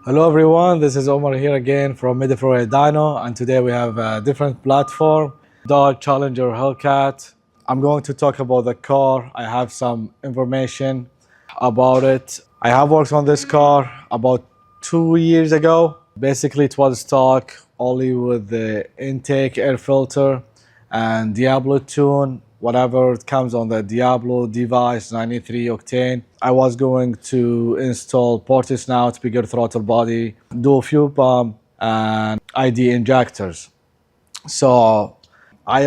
Hello everyone, this is Omar here again from Dyno, and today we have a different platform, Dodge Challenger Hellcat. I'm going to talk about the car. I have some information about it. I have worked on this car about 2 years ago. Basically it was stock only with the intake air filter and Diablo tune, whatever it comes on the Diablo device, 93 octane. I was going to install porti snout, bigger throttle body, dual fuel pump, and ID injectors. So I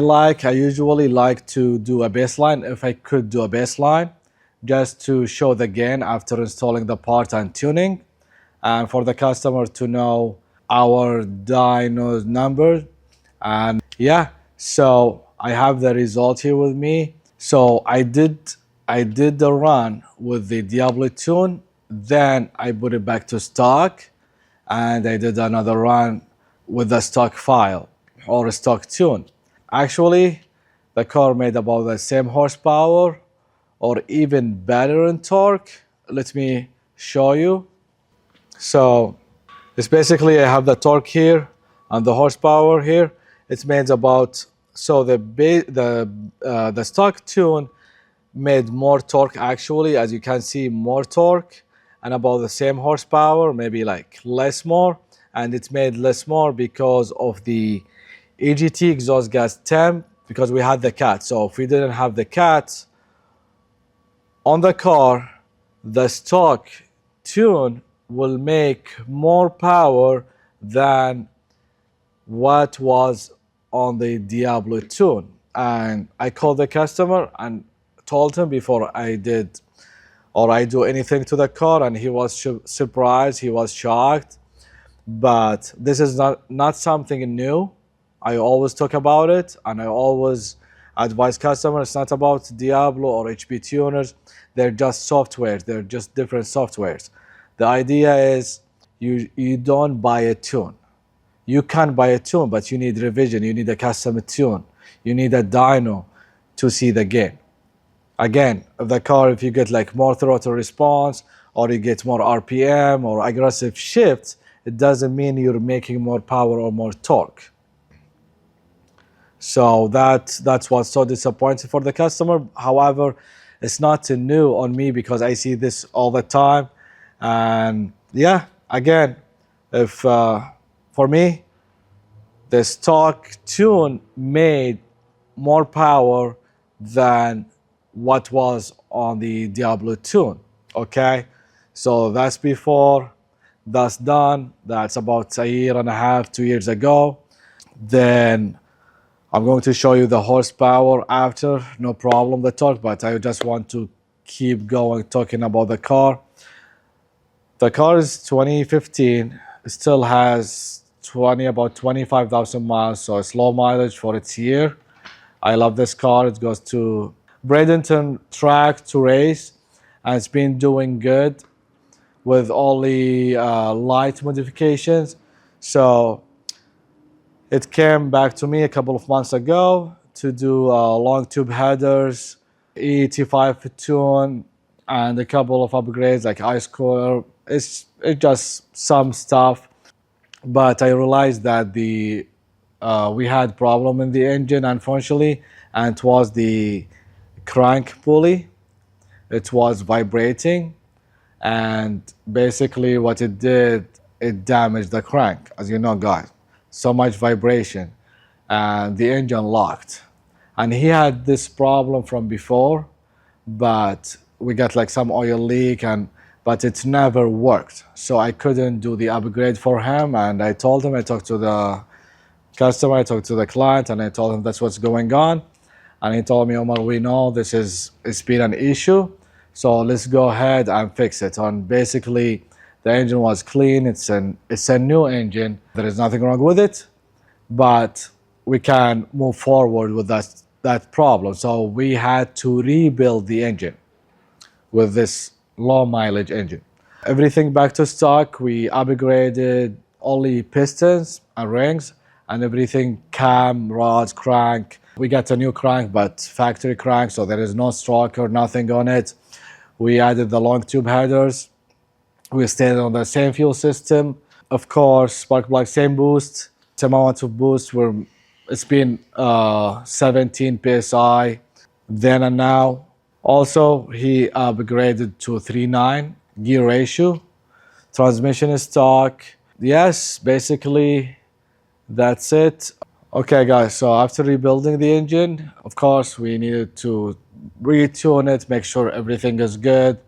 usually like to do a baseline, if I could do a baseline, just to show the gain after installing the part and tuning, and for the customer to know our dyno number. And yeah, so I have the result here with me. So I did the run with the Diablo tune, then I put it back to stock, and I did another run with the stock file or a stock tune. Actually, the car made about the same horsepower or even better in torque. Let me show you. So it's basically, I have the torque here and the horsepower here. It's made about, so the stock tune made more torque actually, as you can see, more torque, and about the same horsepower, maybe like less more, and it made less more because of the EGT exhaust gas temp, because we had the cat. So if we didn't have the cat on the car, the stock tune will make more power than what was on the Diablo tune. And I called the customer and told him before I did or I do anything to the car, and he was surprised, he was shocked. But this is not something new. I always talk about it, and I always advise customers, it's not about Diablo or HP tuners. They're just softwares, they're just different softwares. The idea is you don't buy a tune. You can buy a tune, but you need revision, you need a custom tune, you need a dyno to see the gain. Again, if you get like more throttle response, or you get more RPM or aggressive shifts, it doesn't mean you're making more power or more torque. So that's what's so disappointing for the customer. However, it's not new on me because I see this all the time. And yeah, again, if for me, the stock tune made more power than what was on the Diablo tune. Okay, so that's before, that's done. That's about a year and a half, 2 years ago. Then I'm going to show you the horsepower after, no problem, the torque, but I just want to keep going talking about the car. The car is 2015, it still has about 25,000 miles, so it's low mileage for its year. I love this car. It goes to Bradenton track to race, and it's been doing good with only light modifications. So it came back to me a couple of months ago to do long tube headers, ET5 tune, and a couple of upgrades like ice cooler. It's just some stuff, but I realized that we had problem in the engine, unfortunately, and it was the crank pulley. It was vibrating, and basically what it did, it damaged the crank, as you know, guys. So much vibration, and the engine locked. And he had this problem from before, but we got like some oil leak, but it never worked. So I couldn't do the upgrade for him, and I told him, I talked to the customer, I talked to the client, and I told him that's what's going on. And he told me, Omar, we know it's been an issue, so let's go ahead and fix it. And basically, the engine was clean. It's a new engine. There is nothing wrong with it, but we can move forward with that problem. So we had to rebuild the engine with this low mileage engine. Everything back to stock. We upgraded only pistons and rings, and everything, cam, rods, crank. We got a new crank, but factory crank, so there is no stroke or nothing on it. We added the long tube headers. We stayed on the same fuel system. Of course, spark plug, same boost, same amount of boost. It's been 17 psi then and now. Also, he upgraded to 3.9 gear ratio. Transmission is stock. Yes, basically that's it. Okay, guys, so after rebuilding the engine, of course, we needed to retune it, make sure everything is good.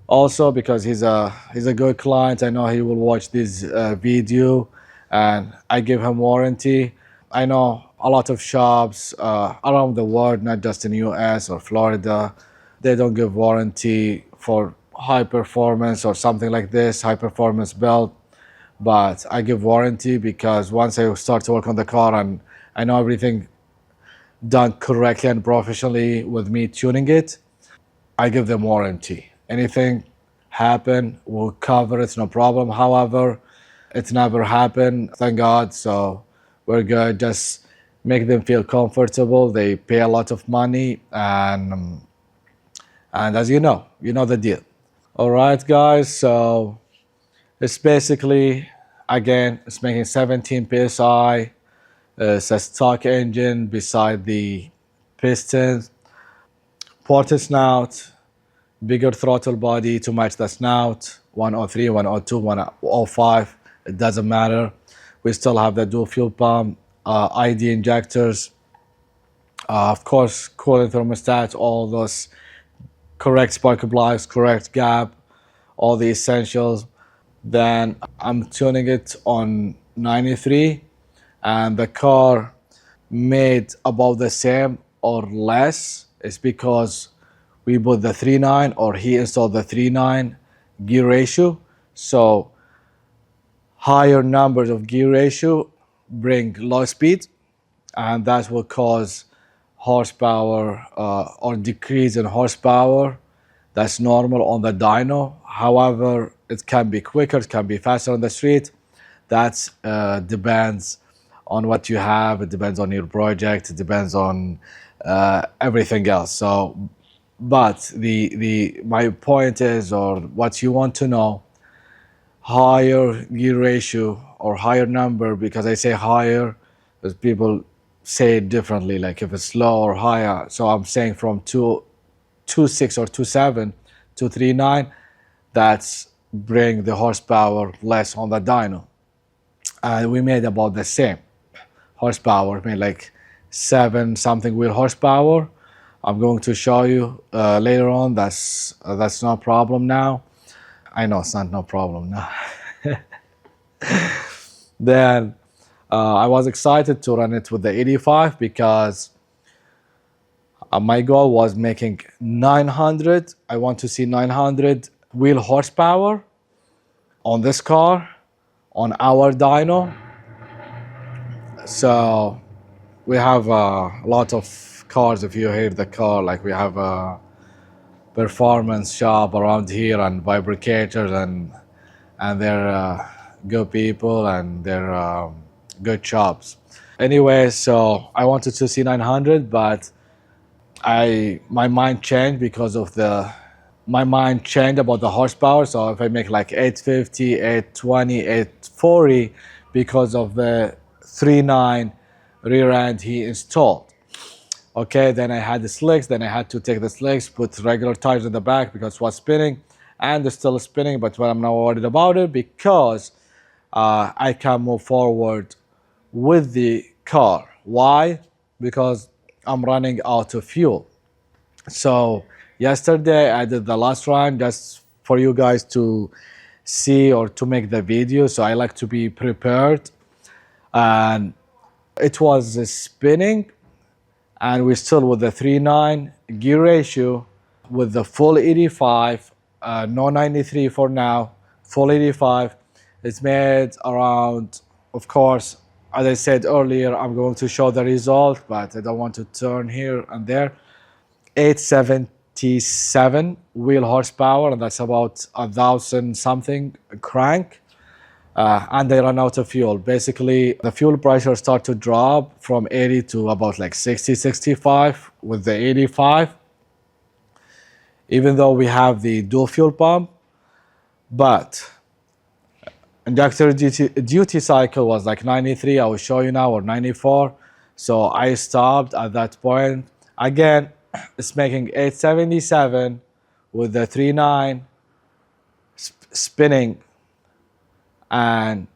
Also, because he's a good client, I know he will watch this video, and I give him warranty. I know a lot of shops around the world, not just in US or Florida, they don't give warranty for high performance or something like this, high performance belt. But I give warranty because once I start to work on the car and I know everything done correctly and professionally with me tuning it, I give them warranty. Anything happen, we'll cover it, no problem. However, it's never happened, thank God, so we're good. Just make them feel comfortable. They pay a lot of money, and as you know the deal. All right, guys, so it's basically, again, it's making 17 psi. It's a stock engine beside the pistons. Ported snout, bigger throttle body to match the snout. 103, 102, 105. It doesn't matter. We still have the dual fuel pump, ID injectors. Of course, cooling thermostat, all those correct spark plugs, correct gap, all the essentials. Then I'm tuning it on 93, and the car made about the same or less. It's because we put the 3.9 or he installed the 3.9 gear ratio. So higher numbers of gear ratio bring low speed, and that will cause horsepower or decrease in horsepower. That's normal on the dyno. However, it can be quicker, it can be faster on the street. That depends on what you have. It depends on your project. It depends on everything else. So, but my point is, or what you want to know, higher gear ratio or higher number, because I say higher because people say it differently, like if it's low or higher. So I'm saying from 2.6 or 2.7 to 3.9, that's bring the horsepower less on the dyno. And we made about the same horsepower, made like 7 something wheel horsepower. I'm going to show you later on. That's no problem now. I know it's not no problem now. Then I was excited to run it with the 85 because my goal was making 900. I want to see 900 wheel horsepower on this car, on our dyno. So we have a lot of cars. If you hear the car, like we have a performance shop around here and fabricators, and they're good people and they're good shops. Anyway, so I wanted to see 900, but my mind changed because of my mind changed about the horsepower. So if I make like 850, 820, 840 because of the 3.9 rear end he installed. Okay, then I had the slicks, then I had to take the slicks, put regular tires in the back because it was spinning, and it's still spinning, but I'm not worried about it because I can move forward with the car. Why? Because I'm running out of fuel. So yesterday I did the last run just for you guys to see or to make the video. So I like to be prepared, and it was spinning, and we're still with the 3.9 gear ratio with the full 85, no 93 for now, full 85. It's made around, of course, as I said earlier, I'm going to show the result, but I don't want to turn here and there. 877 wheel horsepower, and that's about 1,000 something crank. And they run out of fuel. Basically, the fuel pressure start to drop from 80 to about like 60, 65 with the 85. Even though we have the dual fuel pump, But injector duty cycle was like 93, I will show you now, or 94. So I stopped at that point. Again, it's making 877 with the 39 spinning, and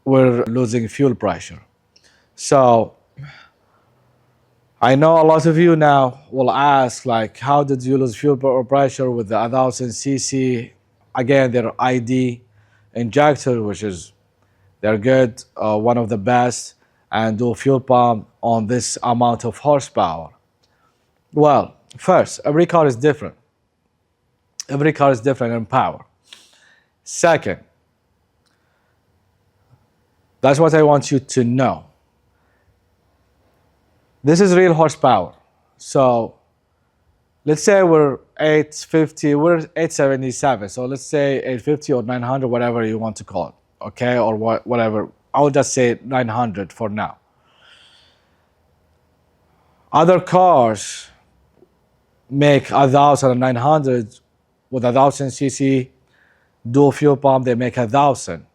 we're losing fuel pressure. So I know a lot of you now will ask, like, how did you lose fuel pressure with the 1000 cc? Again, they're ID injector, which is they're good, one of the best, and dual fuel pump on this amount of horsepower. Well, first, every car is different. Every car is different in power. Second, that's what I want you to know. This is real horsepower. So let's say we're 850, we're 877. So let's say 850 or 900, whatever you want to call it, okay? Or whatever. I'll just say 900 for now. Other cars make 1900 with 1000 cc dual fuel pump. They make 1000,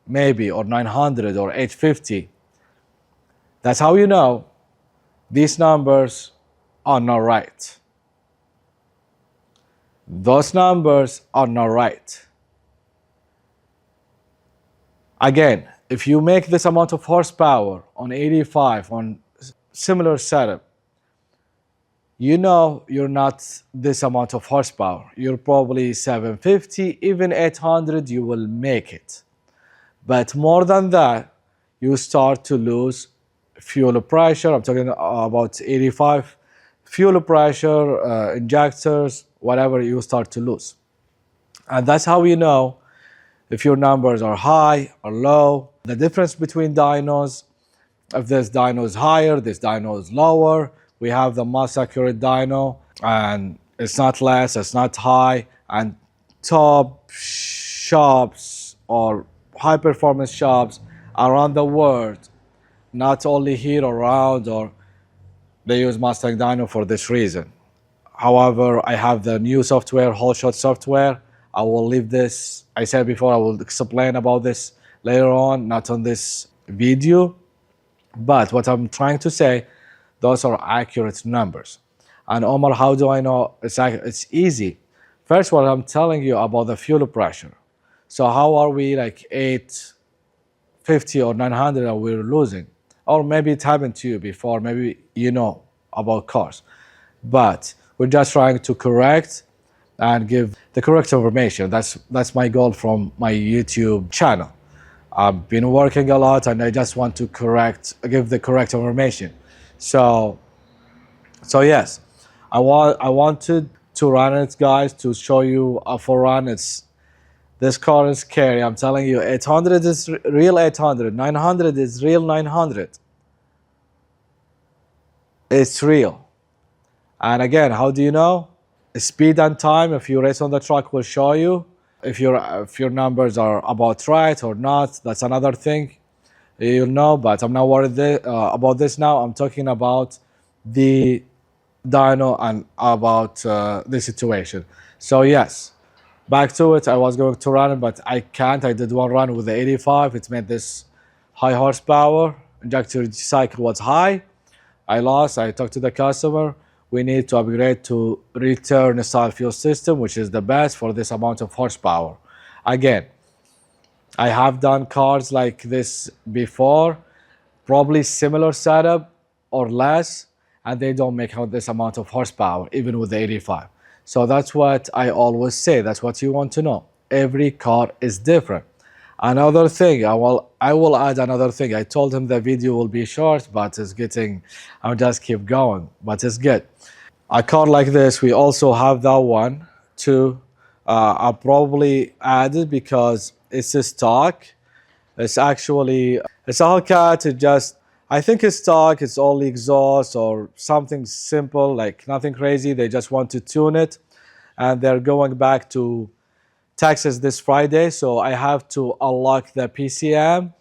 maybe, or 900 or 850. That's how you know these numbers are not right. Those numbers are not right. Again, if you make this amount of horsepower on 85 on similar setup, you know you're not this amount of horsepower. You're probably 750, even 800, you will make it. But more than that, you start to lose fuel pressure. I'm talking about 85. Fuel pressure, injectors, whatever, you start to lose. And that's how you know if your numbers are high or low. The difference between dynos, if this dyno is higher, this dyno is lower. We have the most accurate dyno, and it's not less, it's not high. And top shops or high performance shops around the world, not only here around, or they use Mustang Dyno for this reason. However, I have the new software, whole shot software. I will leave this, I said before, I will explain about this later on, not on this video. But what I'm trying to say, those are accurate numbers. And Omar, how do I know it's accurate? It's easy. First, what I'm telling you about the fuel pressure. So how are we like 850 or 900 and we're losing? Or maybe it happened to you before, maybe you know about cars. But we're just trying to correct and give the correct information. That's my goal from my YouTube channel. I've been working a lot and I just want to give the correct information. So yes, I wanted to run it, guys, to show you a full run. This car is scary. I'm telling you, 800 is real 800. 900 is real 900. It's real. And again, how do you know? Speed and time, if you race on the track, will show you if your numbers are about right or not. That's another thing you'll know, but I'm not worried about this now. I'm talking about the dyno and about the situation. So yes, back to it. I was going to run it, but I can't. I did one run with the 85. It made this high horsepower. Injector cycle was high. I lost. I talked to the customer. We need to upgrade to return style fuel system, which is the best for this amount of horsepower. Again, I have done cars like this before, probably similar setup or less, and they don't make out this amount of horsepower, even with the 85. So that's what I always say. That's what you want to know. Every car is different. Another thing, I will add another thing. I told him the video will be short, but I'll just keep going, but it's good. A car like this, we also have that one too. I'll probably add it because it's a stock. It's a Hellcat. I think it's stock. It's only exhaust or something simple, like nothing crazy. They just want to tune it, and they're going back to Texas this Friday. So I have to unlock the PCM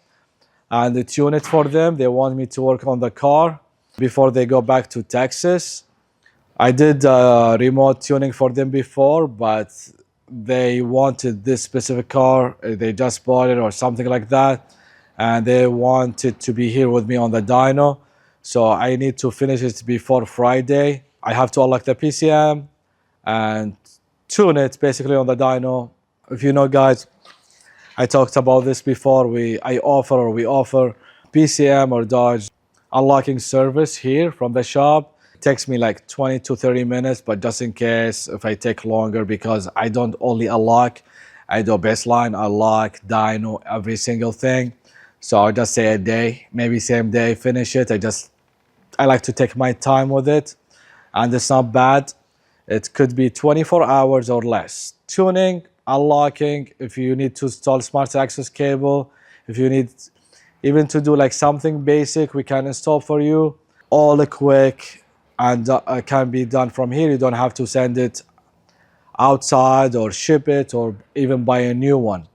and tune it for them. They want me to work on the car before they go back to Texas. I did remote tuning for them before, but they wanted this specific car, they just bought it or something like that, and they wanted to be here with me on the dyno. So I need to finish it before Friday. I have to unlock the PCM and tune it basically on the dyno. If you know, guys, I talked about this before. We offer PCM or Dodge unlocking service here from the shop. It takes me like 20 to 30 minutes, but just in case if I take longer, because I don't only unlock, I do baseline, unlock, dyno, every single thing. So I'll just say a day, maybe same day, finish it. I like to take my time with it, and it's not bad. It could be 24 hours or less. Tuning, unlocking, if you need to install smart access cable, if you need even to do like something basic, we can install for you. All quick and can be done from here. You don't have to send it outside or ship it or even buy a new one.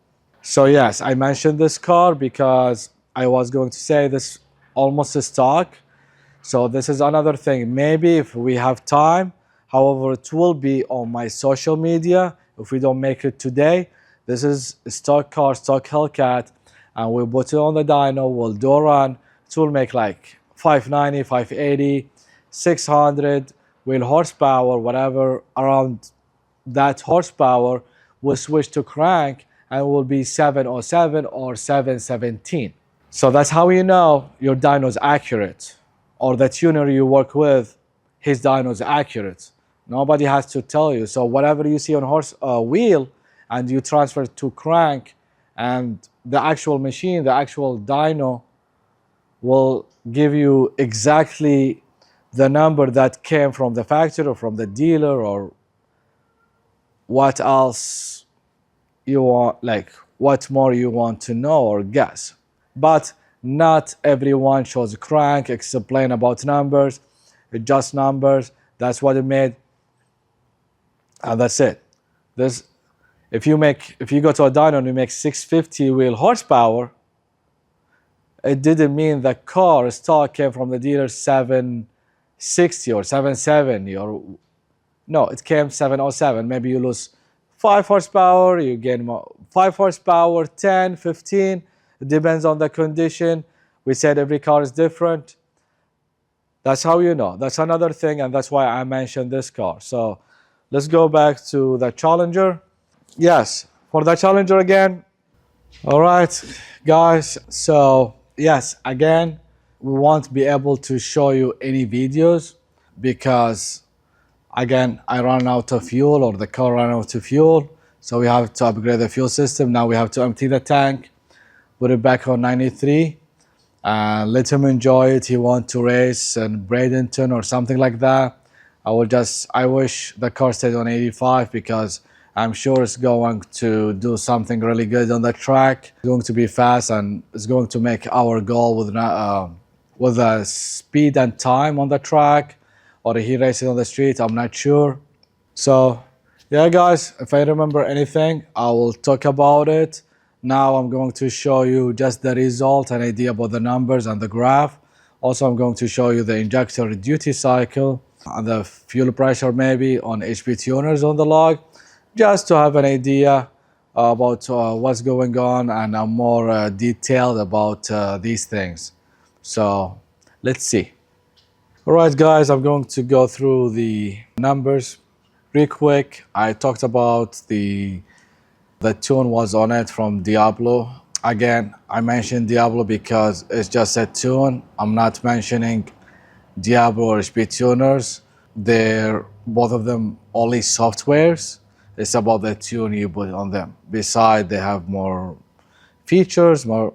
So yes, I mentioned this car because I was going to say this almost is stock. So this is another thing. Maybe if we have time, however, it will be on my social media if we don't make it today. This is a stock car, stock Hellcat, and we'll put it on the dyno, we'll do a run. It will make like 590, 580, 600 wheel horsepower, whatever, around that horsepower. We'll switch to crank and it will be 707 or 717. So that's how you know your dyno is accurate, or the tuner you work with, his dyno is accurate. Nobody has to tell you. So whatever you see on wheel and you transfer to crank, and the actual machine, the actual dyno will give you exactly the number that came from the factory or from the dealer, or what else you want, like what more you want to know or guess. But not everyone shows crank, explain about numbers, just numbers. That's what it made, and that's it. This, if you go to a dyno and you make 650 wheel horsepower, it didn't mean the car stock came from the dealer 760 or 770 or no, it came 707. Maybe you lose 5 horsepower, you gain more 5 horsepower, 10, 15. It depends on the condition. We said every car is different. That's how you know. That's another thing, and that's why I mentioned this car. So let's go back to the Challenger. Yes, for the Challenger again. All right, guys. So yes, again, we won't be able to show you any videos because, again, I ran out of fuel, or the car ran out of fuel. So we have to upgrade the fuel system. Now we have to empty the tank, put it back on 93, and let him enjoy it. He wants to race in Bradenton or something like that. I wish the car stayed on 85 because I'm sure it's going to do something really good on the track. It's going to be fast, and it's going to make our goal with the speed and time on the track, or he racing on the street, I'm not sure. So yeah, guys, if I remember anything, I will talk about it. Now I'm going to show you just the result, an idea about the numbers and the graph. Also, I'm going to show you the injector duty cycle and the fuel pressure maybe on HP tuners on the log, just to have an idea about what's going on, and I'm more detailed about these things. So let's see. All right, guys, I'm going to go through the numbers real quick. I talked about the tune was on it from Diablo. Again, I mentioned Diablo because it's just a tune. I'm not mentioning Diablo or HP tuners. They're both of them only softwares. It's about the tune you put on them. Besides, they have more features, more.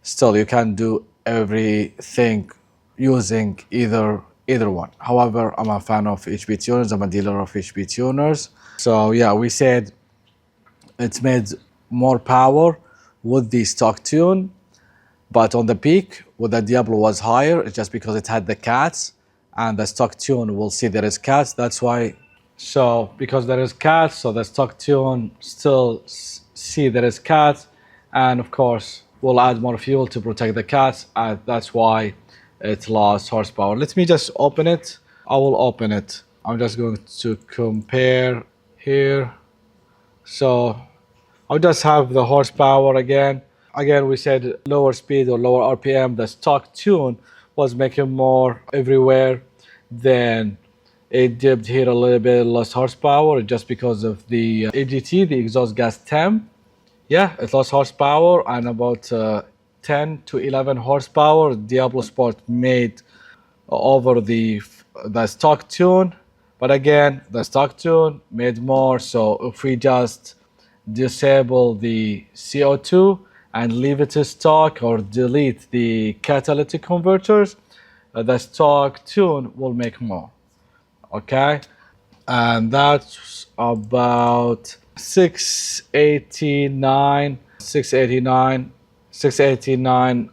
Still, you can do everything using either one. However, I'm a fan of HP tuners. I'm a dealer of HP tuners. So yeah, we said it's made more power with the stock tune, but on the peak with the Diablo was higher. It's just because it had the cats, and the stock tune will see there is cats. That's why. So because there is cats, so the stock tune still see there is cats, and of course we'll add more fuel to protect the cats. That's why it lost horsepower. Let me just open it. I will open it. I'm just going to compare here. So I'll just have the horsepower again. Again, we said lower speed or lower RPM. The stock tune was making more everywhere. Then it dipped here a little bit, lost horsepower just because of the EGT, the exhaust gas temp. Yeah, it lost horsepower and about 10 to 11 horsepower. Diablo Sport made over the stock tune, but again, the stock tune made more. So if we just disable the CO2 and leave it to stock or delete the catalytic converters, the stock tune will make more. Okay, and that's about 689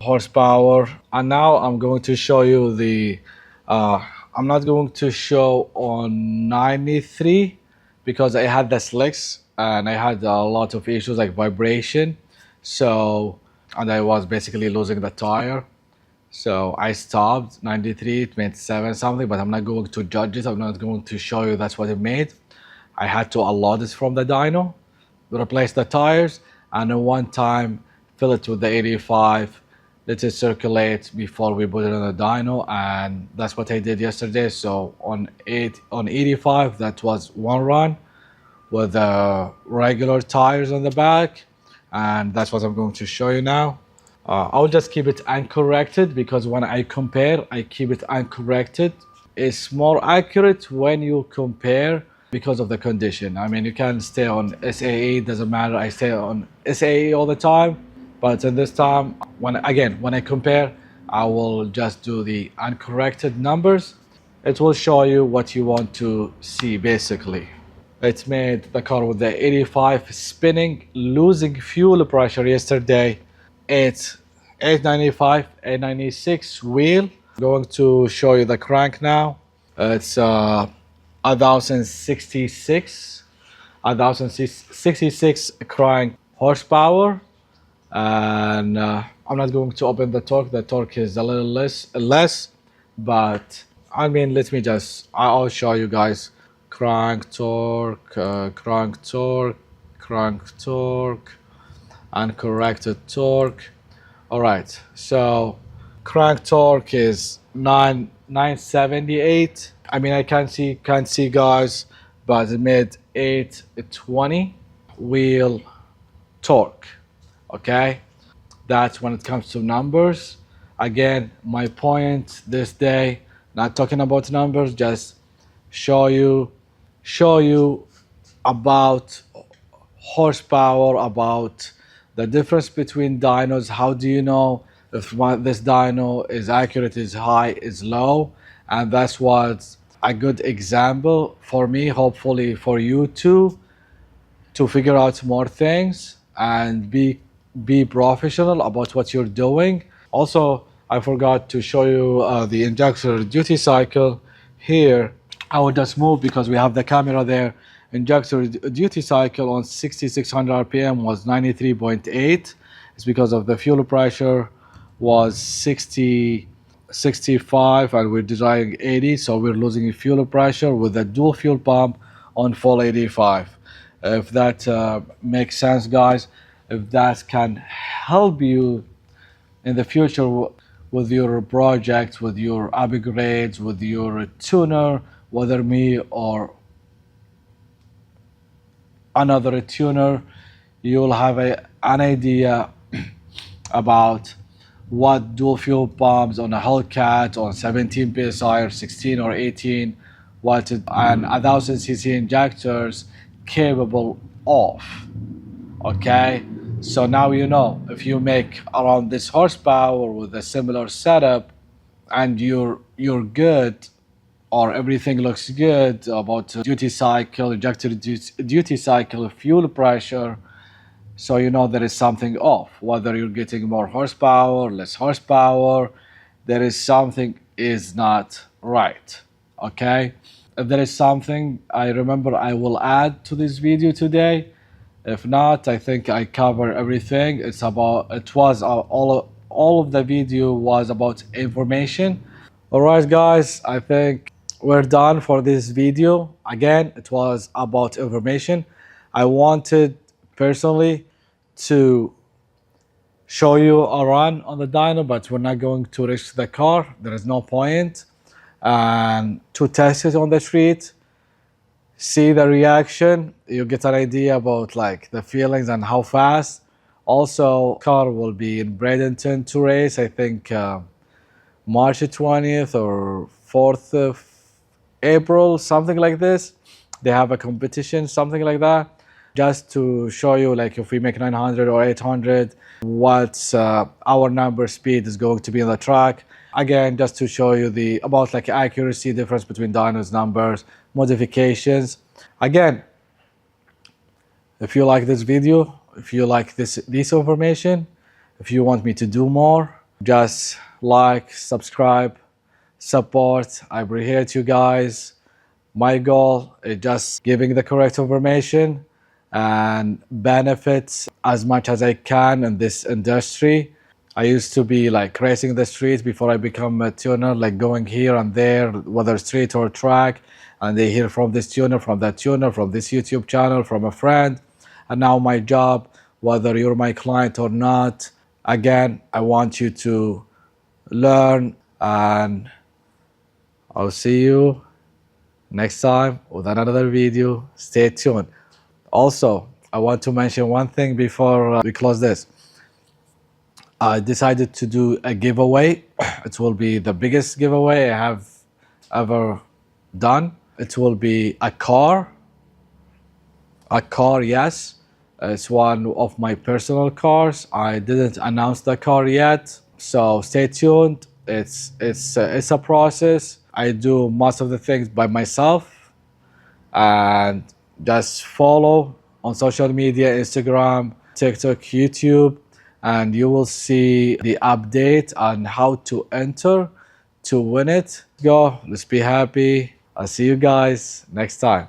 horsepower. And now I'm going to show you the I'm not going to show on 93 because I had the slicks and I had a lot of issues like vibration, so, and I was basically losing the tire. So I stopped 93, it made 7 something, but I'm not going to judge it. I'm not going to show you that's what it made. I had to unload it from the dyno, replace the tires, and at one time fill it with the 85, let it circulate before we put it on the dyno, and that's what I did yesterday. So on 85, that was one run with the regular tires on the back, and that's what I'm going to show you now. I'll just keep it uncorrected because when I compare, I keep it uncorrected. It's more accurate when you compare because of the condition. I mean, you can stay on SAE, doesn't matter. I stay on SAE all the time, but in this time, when I compare, I will just do the uncorrected numbers. It will show you what you want to see basically. It made the car with the 85 spinning, losing fuel pressure yesterday. It's 895, 896 wheel. I'm going to show you the crank now. It's 1066 crank horsepower, and I'm not going to open the torque. The torque is a little less, but I mean, I'll show you guys crank torque, crank torque, crank torque, and corrected torque. All right, so crank torque is 978. I mean, I can't see guys, but it made 820 wheel torque. Okay, that's when it comes to numbers. Again, my point this day, not talking about numbers, just show you about horsepower, about the difference between dynos. How do you know if this dyno is accurate, is high, is low? And that's what's a good example for me, hopefully for you too, to figure out more things and be professional about what you're doing. Also, I forgot to show you the injector duty cycle here. I will just move because we have the camera there. Injector duty cycle on 6600 RPM was 93.8. It's because of the fuel pressure was 65 and we're desiring 80, so we're losing fuel pressure with a dual fuel pump on full 85. If that makes sense, guys, if that can help you in the future with your projects, with your upgrades, with your tuner, whether me or another tuner, you'll have an idea about what dual fuel pumps on a Hellcat on 17 psi or 16 or 18, what and 1000cc injectors capable of. Okay, so now you know if you make around this horsepower with a similar setup and you're good, or everything looks good about duty cycle, injector duty cycle, fuel pressure, so you know there is something off. Whether you're getting more horsepower, less horsepower, there is something is not right. Okay, if there is something I remember, I will add to this video today. If not, I think I cover everything. It was all of the video was about information. All right, guys, I think we're done for this video. Again, it was about information. I wanted personally to show you a run on the dyno, but we're not going to risk the car. There is no point. And to test it on the street, see the reaction, you get an idea about like the feelings and how fast. Also, car will be in Bradenton to race, I think March 20th or 4th of April, something like this. They have a competition, something like that, just to show you like if we make 900 or 800, what our number speed is going to be on the track. Again, just to show you the about like accuracy difference between dynos numbers, modifications. Again, if you like this video, if you like this information, if you want me to do more, just like, subscribe, support. I appreciate you guys. My goal is just giving the correct information and benefits as much as I can in this industry. I used to be like racing the streets before I become a tuner, like going here and there, whether street or track, and they hear from this tuner, from that tuner, from this YouTube channel, from a friend. And now my job, whether you're my client or not, again, I want you to learn, and I'll see you next time with another video. Stay tuned. Also, I want to mention one thing before we close this. I decided to do a giveaway. It will be the biggest giveaway I have ever done. It will be a car. A car, yes. It's one of my personal cars. I didn't announce the car yet, so stay tuned. It's a process. I do most of the things by myself, and just follow on social media, Instagram, TikTok, YouTube, and you will see the update on how to enter to win it. Go, let's be happy. I'll see you guys next time.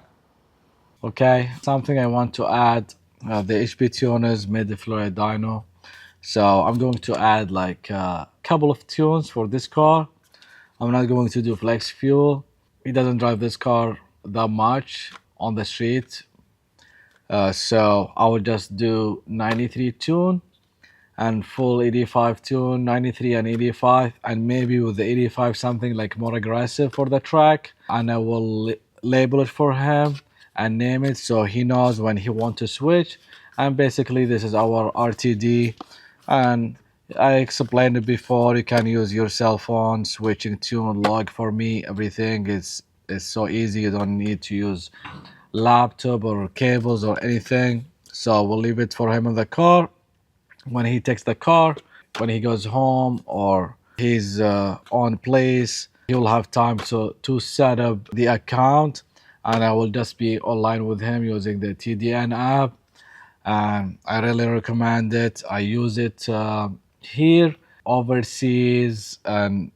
Okay, something I want to add, the HP tuners made the Florida dyno. So I'm going to add like a couple of tunes for this car. I'm not going to do flex fuel. He doesn't drive this car that much on the street. So I will just do 93 tune and full 85 tune, 93 and 85, and maybe with the 85 something like more aggressive for the track. And I will label it for him and name it so he knows when he wants to switch. And basically this is our RTD, and I explained it before. You can use your cell phone, switching tune, log. For me, everything is so easy. You don't need to use laptop or cables or anything. So we'll leave it for him in the car. When he takes the car, when he goes home or he's on place, he'll have time to set up the account, and I will just be online with him using the TDN app. And I really recommend it. I use it here, overseas, and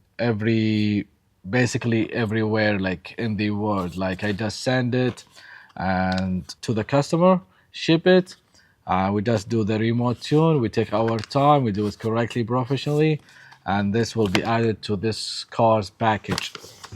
basically everywhere, like in the world. Like I just send it and to the customer, ship it. We just do the remote tune. We take our time. We do it correctly, professionally, and this will be added to this car's package.